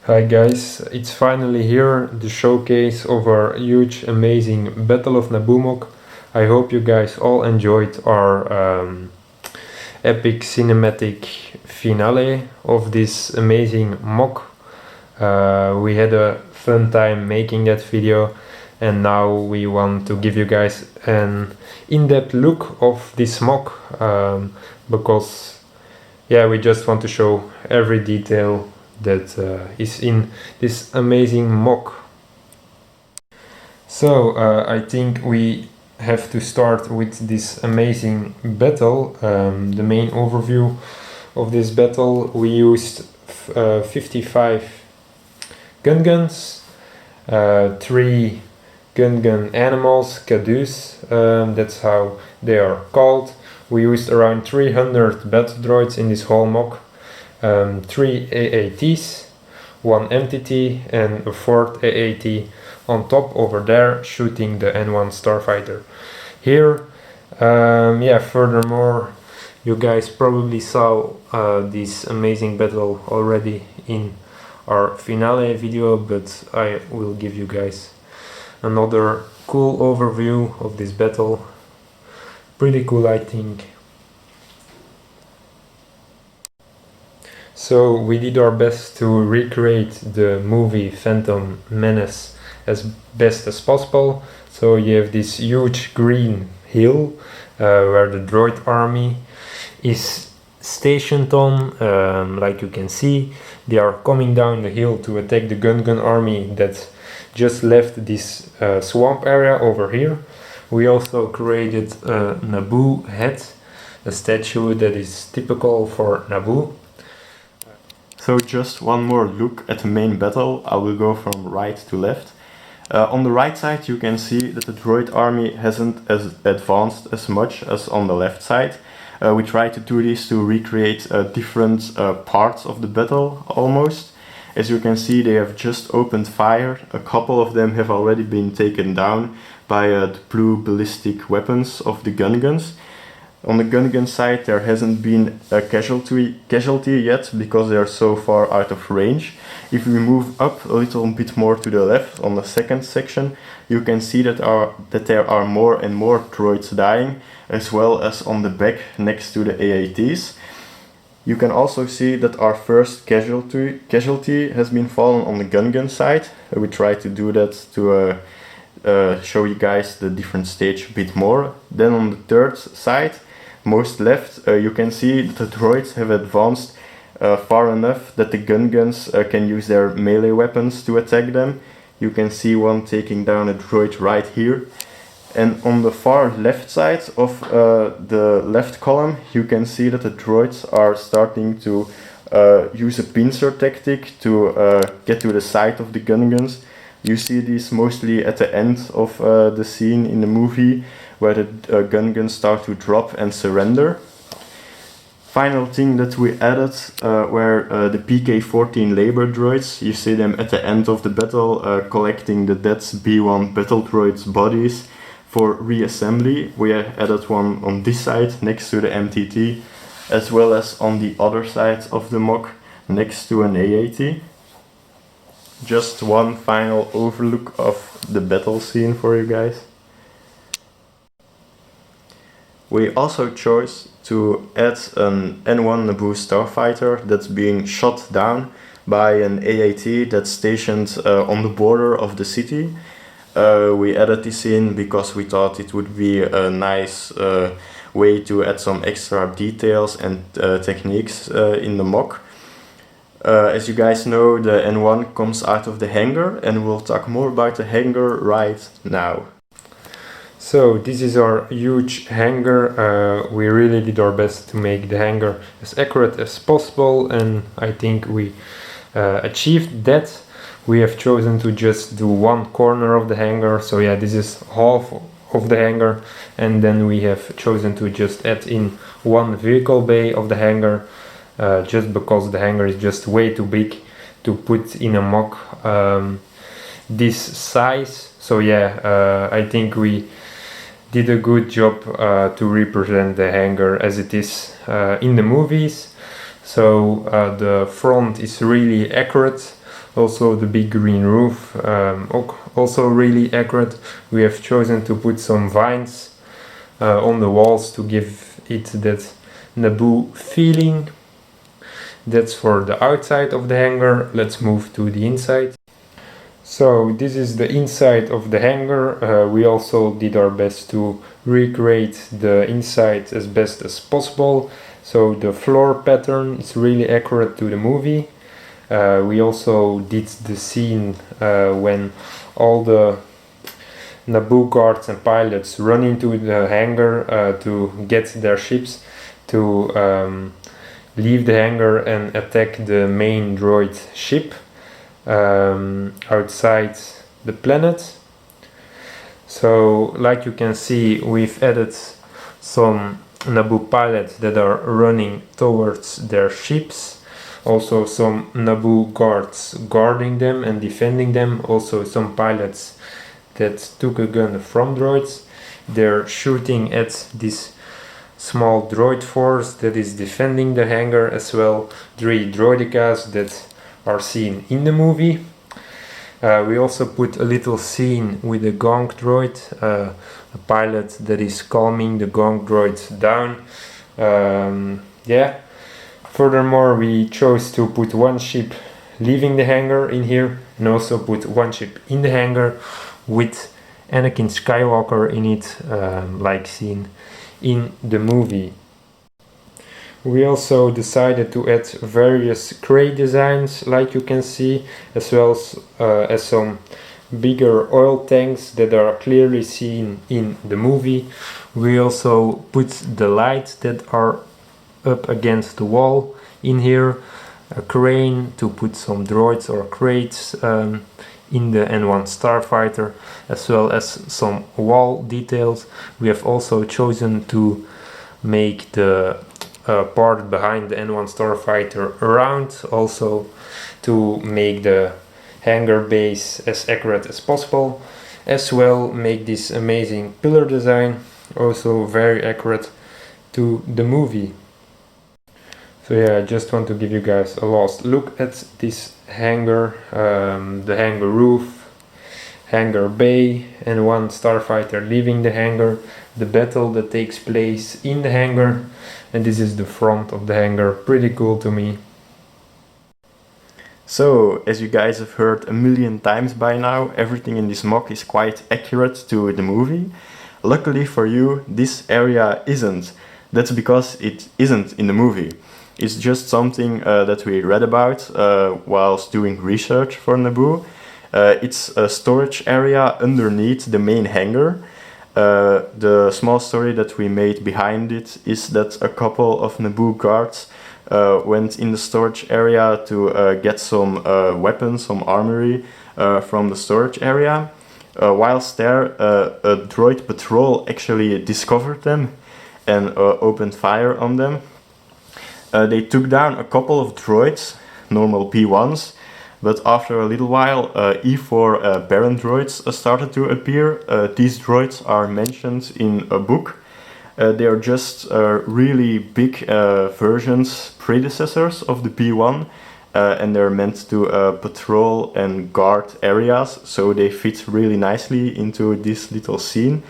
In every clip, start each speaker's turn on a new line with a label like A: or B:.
A: Hi guys, it's finally here, the showcase of our huge amazing Battle of Naboo MOC. I hope you guys all enjoyed our epic cinematic finale of this amazing MOC. We had a fun time making that video, and now we want to give you guys an in-depth look of this MOC, because we just want to show every detail that is in this amazing MOC. So I think we have to start with this amazing battle. The main overview of this battle: we used 55 guns, 3 gun animals, caduce, that's how they are called. We used around 300 battle droids in this whole MOC. 3 AATs, 1 MTT and a 4th AAT on top over there shooting the N1 starfighter. Here, furthermore, you guys probably saw this amazing battle already in our finale video, but I will give you guys another cool overview of this battle. Pretty cool, I think. So we did our best to recreate the movie Phantom Menace as best as possible. So you have this huge green hill where the droid army is stationed on. Like you can see, they are coming down the hill to attack the gun army that just left this swamp area over here. We also created a Naboo head, a statue that is typical for Naboo.
B: So just one more look at the main battle. I will go from right to left. On the right side you can see that the droid army hasn't as advanced as much as on the left side. We tried to do this to recreate different parts of the battle almost. As you can see, they have just opened fire. A couple of them have already been taken down by the blue ballistic weapons of the guns. On the gun side there hasn't been a casualty yet because they are so far out of range. If we move up a little bit more to the left on the second section, you can see that there are more and more droids dying, as well as on the back next to the AATs. You can also see that our first casualty has been fallen on the gun side. We try to do that to show you guys the different stage a bit more. Then on the third side, most left, you can see that the droids have advanced far enough that the guns can use their melee weapons to attack them. You can see one taking down a droid right here. And on the far left side of the left column, you can see that the droids are starting to use a pincer tactic to get to the side of the guns. You see this mostly at the end of the scene in the movie, where the guns start to drop and surrender. Final thing that we added were the PK-14 labor droids. You see them at the end of the battle collecting the dead B1 battle droids' bodies for reassembly. We added one on this side next to the MTT, as well as on the other side of the MOC next to an AAT. Just one final overlook of the battle scene for you guys. We also chose to add an N1 Naboo starfighter that's being shot down by an AAT that's stationed on the border of the city. We added this in because we thought it would be a nice way to add some extra details and techniques in the MOC. As you guys know, the N1 comes out of the hangar, and we'll talk more about the hangar right now.
A: So this is our huge hangar. We really did our best to make the hangar as accurate as possible, and I think we achieved that. We have chosen to just do one corner of the hangar, so yeah, this is half of the hangar, and then we have chosen to just add in one vehicle bay of the hangar, just because the hangar is just way too big to put in a MOC this size. So yeah, I think we did a good job to represent the hangar as it is in the movies. So the front is really accurate Also the big green roof, also really accurate. We have chosen to put some vines on the walls to give it that Naboo feeling. That's for the outside of the hangar. Let's move to the inside. So this is the inside of the hangar. We also did our best to recreate the inside as best as possible. So the floor pattern is really accurate to the movie. We also did the scene when all the Naboo guards and pilots run into the hangar to get their ships to leave the hangar and attack the main droid ship outside the planet. So like you can see, we've added some Naboo pilots that are running towards their ships, also some Naboo guards guarding them and defending them, also some pilots that took a gun from droids. They're shooting at this small droid force that is defending the hangar, as well 3 droidicas that are seen in the movie. We also put a little scene with a gong droid, a pilot that is calming the gong droid down. Furthermore, we chose to put one ship leaving the hangar in here, and also put one ship in the hangar with Anakin Skywalker in it, like seen in the movie. We also decided to add various crait designs, like you can see, as well as some bigger oil tanks that are clearly seen in the movie. We also put the lights that are up against the wall in here, a crane to put some droids or crates in the N1 starfighter, as well as some wall details. We have also chosen to make the part behind the N1 starfighter round, also to make the hangar base as accurate as possible, as well make this amazing pillar design also very accurate to the movie. So yeah, I just want to give you guys a last look at this hangar, the hangar roof, hangar bay, and one starfighter leaving the hangar, the battle that takes place in the hangar, and this is the front of the hangar. Pretty cool to me.
B: So, as you guys have heard a million times by now, everything in this MOC is quite accurate to the movie. Luckily for you, this area isn't. That's because it isn't in the movie. It's just something that we read about whilst doing research for Naboo. It's a storage area underneath the main hangar. The small story that we made behind it is that a couple of Naboo guards went in the storage area to get some weapons, some armory from the storage area. Whilst there, a droid patrol actually discovered them and opened fire on them. They took down a couple of droids, normal P1s, but after a little while E4 Baron droids started to appear. These droids are mentioned in a book. They are just really big versions, predecessors of the P1, and they're meant to patrol and guard areas, so they fit really nicely into this little scene.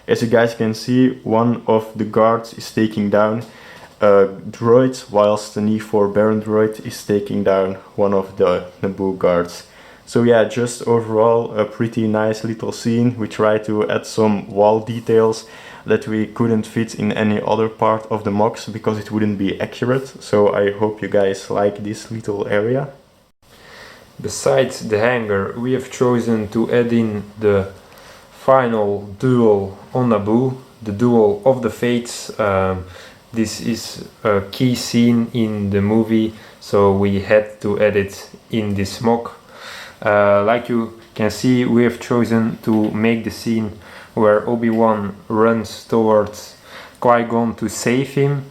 B: As you guys can see, one of the guards is taking down a droid, whilst an E4 Baron droid is taking down one of the Naboo guards. So yeah, just overall a pretty nice little scene. We tried to add some wall details that we couldn't fit in any other part of the MOCs because it wouldn't be accurate. So I hope you guys like this little area.
A: Besides the hangar, we have chosen to add in the final duel on Naboo, the duel of the fates. This is a key scene in the movie, so we had to add it in this MOC. Like you can see, we have chosen to make the scene where Obi-Wan runs towards Qui-Gon to save him,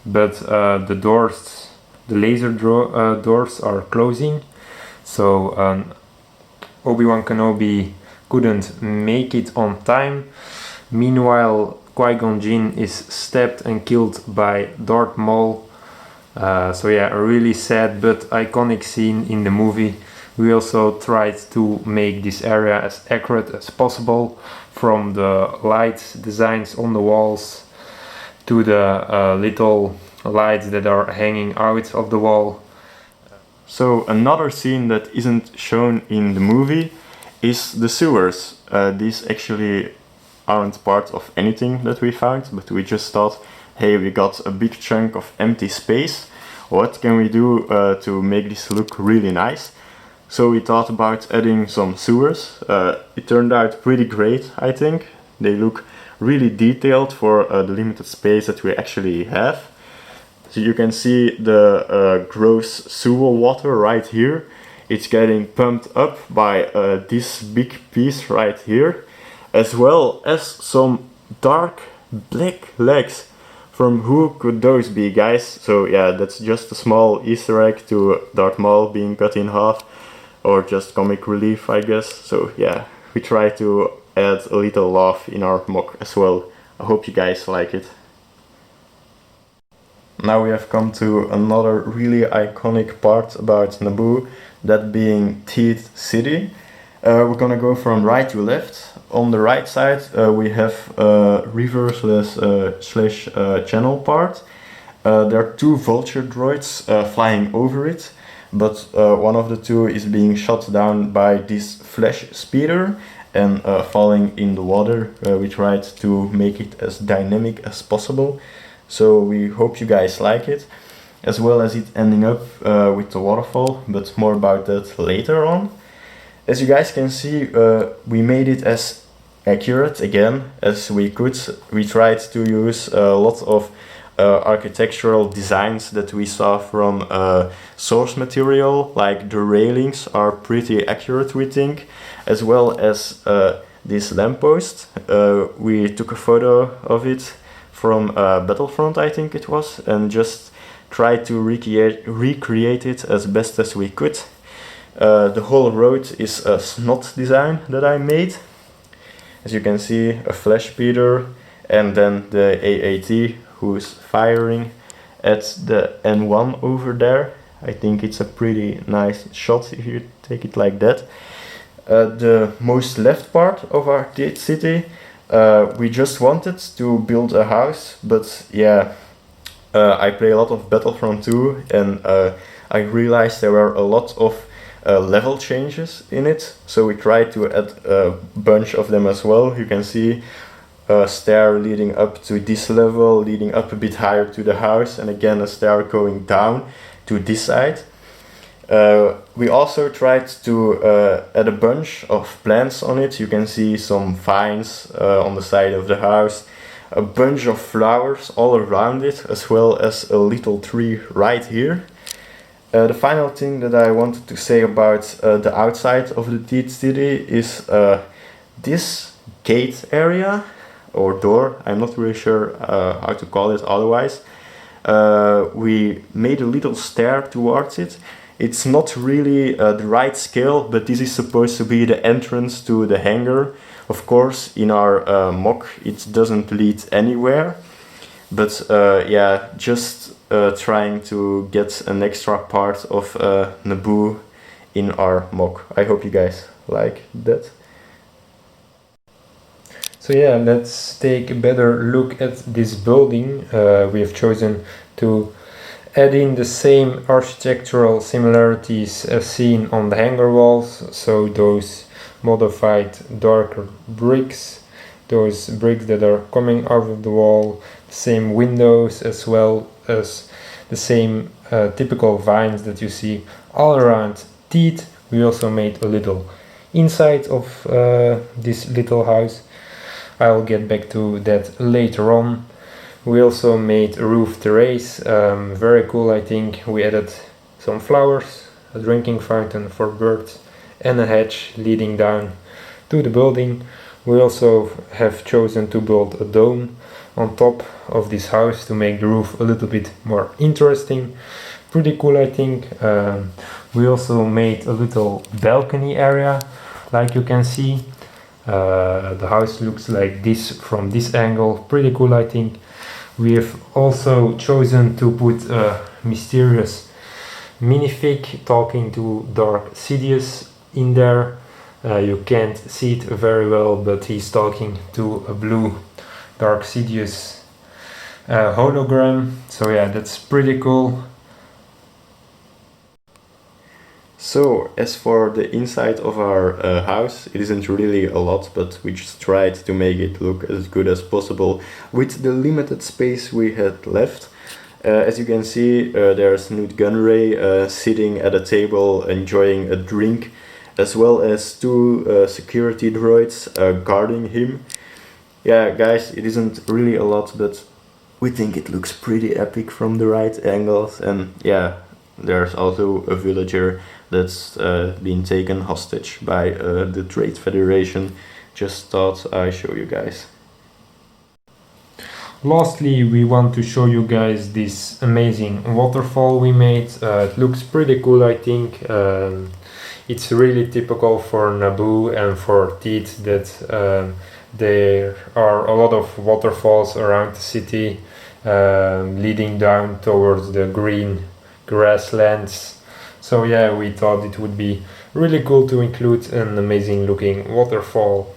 A: but the doors, the laser doors are closing, so Obi-Wan Kenobi couldn't make it on time. Meanwhile, Qui-Gon Jinn is stabbed and killed by Darth Maul. So yeah, a really sad but iconic scene in the movie. We also tried to make this area as accurate as possible, from the light designs on the walls to the little lights that are hanging out of the wall.
B: So another scene that isn't shown in the movie is the sewers. These actually aren't part of anything that we found, but we just thought, hey, we got a big chunk of empty space. What can we do to make this look really nice? So we thought about adding some sewers. It turned out pretty great, I think. They look really detailed for the limited space that we actually have. So you can see the gross sewer water right here. It's getting pumped up by this big piece right here, as well as some dark black legs. From who could those be, guys? So yeah, that's just a small Easter egg to Darth Maul being cut in half, or just comic relief, I guess. So yeah, we try to add a little laugh in our mock as well. I hope you guys like it. Now we have come to another really iconic part about Naboo, that being Teeth City. We're gonna go from right to left. On the right side we have reverseless slash channel part. There are two vulture droids flying over it, but one of the two is being shot down by this flash speeder and falling in the water. We tried to make it as dynamic as possible, so we hope you guys like it, as well as it ending up with the waterfall, but more about that later on. As you guys can see, we made it as accurate again as we could. We tried to use a lot of architectural designs that we saw from source material, like the railings are pretty accurate, we think, as well as this lamppost. We took a photo of it from Battlefront, I think it was, and just tried to recreate it as best as we could. The whole road is a snot design that I made. As you can see, a flash speeder, and then the AAT who's firing at the N1 over there. I think it's a pretty nice shot if you take it like that. The most left part of our city, we just wanted to build a house, but yeah, I play a lot of Battlefront 2, and I realized there were a lot of level changes in it, so we tried to add a bunch of them as well. You can see a stair leading up to this level, leading up a bit higher to the house, and again a stair going down to this side. We also tried to add a bunch of plants on it. You can see some vines on the side of the house, a bunch of flowers all around it, as well as a little tree right here. The final thing that I wanted to say about the outside of the Teeth City is this gate area, or door, I'm not really sure how to call it otherwise. We made a little stair towards it. It's not really the right scale, but this is supposed to be the entrance to the hangar. Of course, in our mock it doesn't lead anywhere, but yeah, just trying to get an extra part of Naboo in our mock. I hope you guys like that.
A: So yeah, let's take a better look at this building. We have chosen to add in the same architectural similarities as seen on the hangar walls, so those modified darker bricks, those bricks that are coming out of the wall, the same windows, as well as the same typical vines that you see all around Teeth. We also made a little inside of this little house. I'll get back to that later on. We also made a roof terrace, very cool I think. We added some flowers, a drinking fountain for birds, and a hatch leading down to the building. We also have chosen to build a dome on top of this house to make the roof a little bit more interesting. Pretty cool I think. We also made a little balcony area, like you can see. The house looks like this from this angle, pretty cool I think. We have also chosen to put a mysterious minifig talking to Dark Sidious in there. You can't see it very well, but he's talking to a blue Dark Sidious hologram. So yeah, that's pretty cool.
B: So, as for the inside of our house, it isn't really a lot, but we just tried to make it look as good as possible with the limited space we had left. As you can see, there's Newt Gunray sitting at a table enjoying a drink, as well as two security droids guarding him. Yeah, guys, it isn't really a lot, but we think it looks pretty epic from the right angles, and yeah, there's also a villager that's been taken hostage by the Trade Federation. Just thought I show you guys.
A: Lastly, we want to show you guys this amazing waterfall we made. It looks pretty cool, I think. It's really typical for Naboo and for Teeth that there are a lot of waterfalls around the city leading down towards the green grasslands. So yeah, we thought it would be really cool to include an amazing looking waterfall.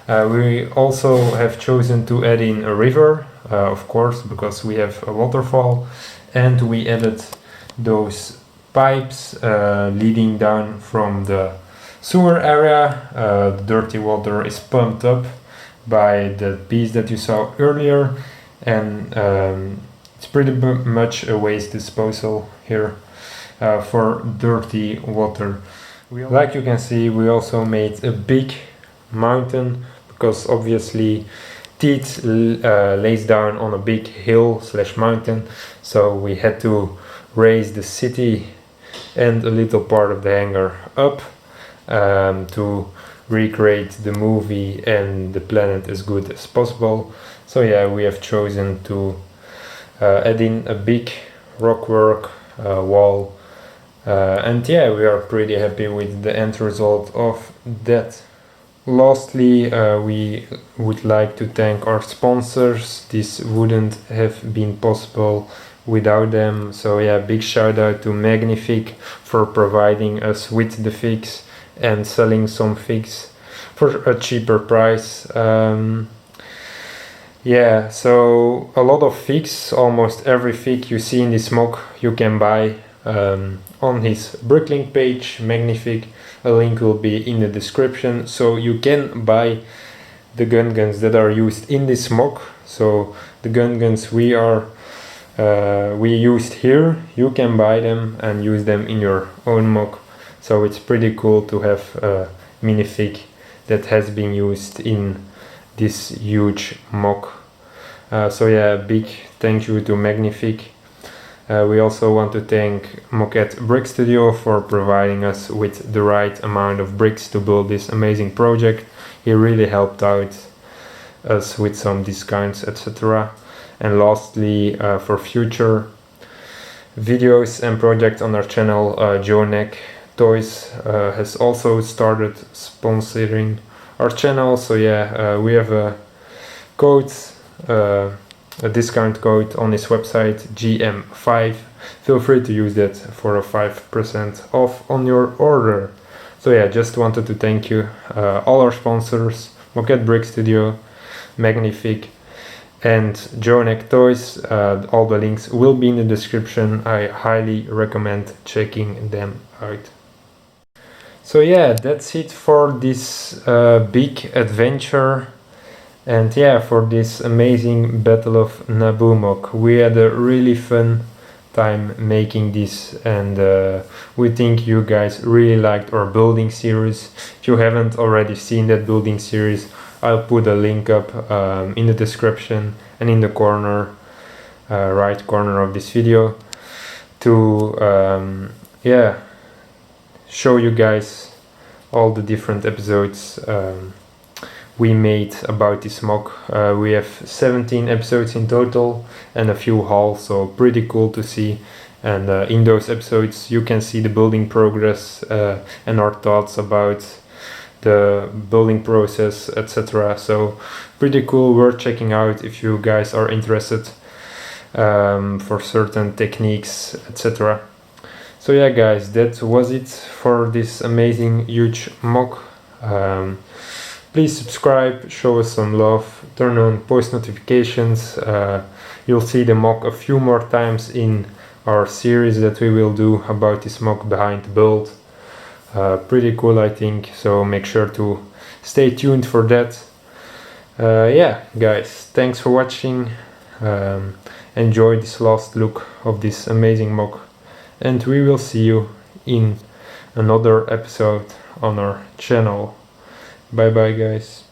A: We also have chosen to add in a river, of course, because we have a waterfall, and we added those pipes leading down from the sewer area. The dirty water is pumped up by the piece that you saw earlier, and it's pretty much a waste disposal here for dirty water. Like you can see, we also made a big mountain because obviously Teeth lays down on a big hill / mountain, so we had to raise the city and a little part of the hangar up to recreate the movie and the planet as good as possible. So yeah, we have chosen to add in a big rockwork wall, and yeah, we are pretty happy with the end result of that. Lastly, we would like to thank our sponsors. This wouldn't have been possible without them. So yeah, big shout out to Magnific for providing us with the figs and selling some figs for a cheaper price. Yeah, so a lot of figs, almost every fig you see in this MOC you can buy on his Bricklink page, Magnific. A link will be in the description, so you can buy the gun guns that are used in this MOC. So the gun guns we used here, you can buy them and use them in your own MOC. So it's pretty cool to have a minifig that has been used in this huge MOC. So yeah, big thank you to Magnific. We also want to thank MOCquette BrickStudio for providing us with the right amount of bricks to build this amazing project. He really helped out us with some discounts, etc. And lastly, for future videos and projects on our channel, Jonek Toys has also started sponsoring our channel. So yeah, we have a code, a discount code on his website, GM5. Feel free to use that for a 5% off on your order. So yeah, just wanted to thank you, all our sponsors, MOCquette BrickStudio, Magnific, and Jonek Toys. All the links will be in the description. I highly recommend checking them out. So yeah, that's it for this big adventure. And yeah, for this amazing Battle of Naboo MOC. We had a really fun time making this, and we think you guys really liked our building series. If you haven't already seen that building series, I'll put a link up in the description and in the corner, right corner of this video, to yeah, show you guys all the different episodes we made about this MOC. We have 17 episodes in total and a few hauls, so pretty cool to see. And in those episodes you can see the building progress and our thoughts about the building process, etc. So pretty cool, worth checking out if you guys are interested for certain techniques, etc. So yeah guys, that was it for this amazing huge MOC. Please subscribe, show us some love, turn on post notifications. You'll see the MOC a few more times in our series that we will do about this MOC behind the build. Pretty cool, I think, so make sure to stay tuned for that. Yeah guys, thanks for watching. Enjoy this last look of this amazing MOC, and we will see you in another episode on our channel. Bye bye guys.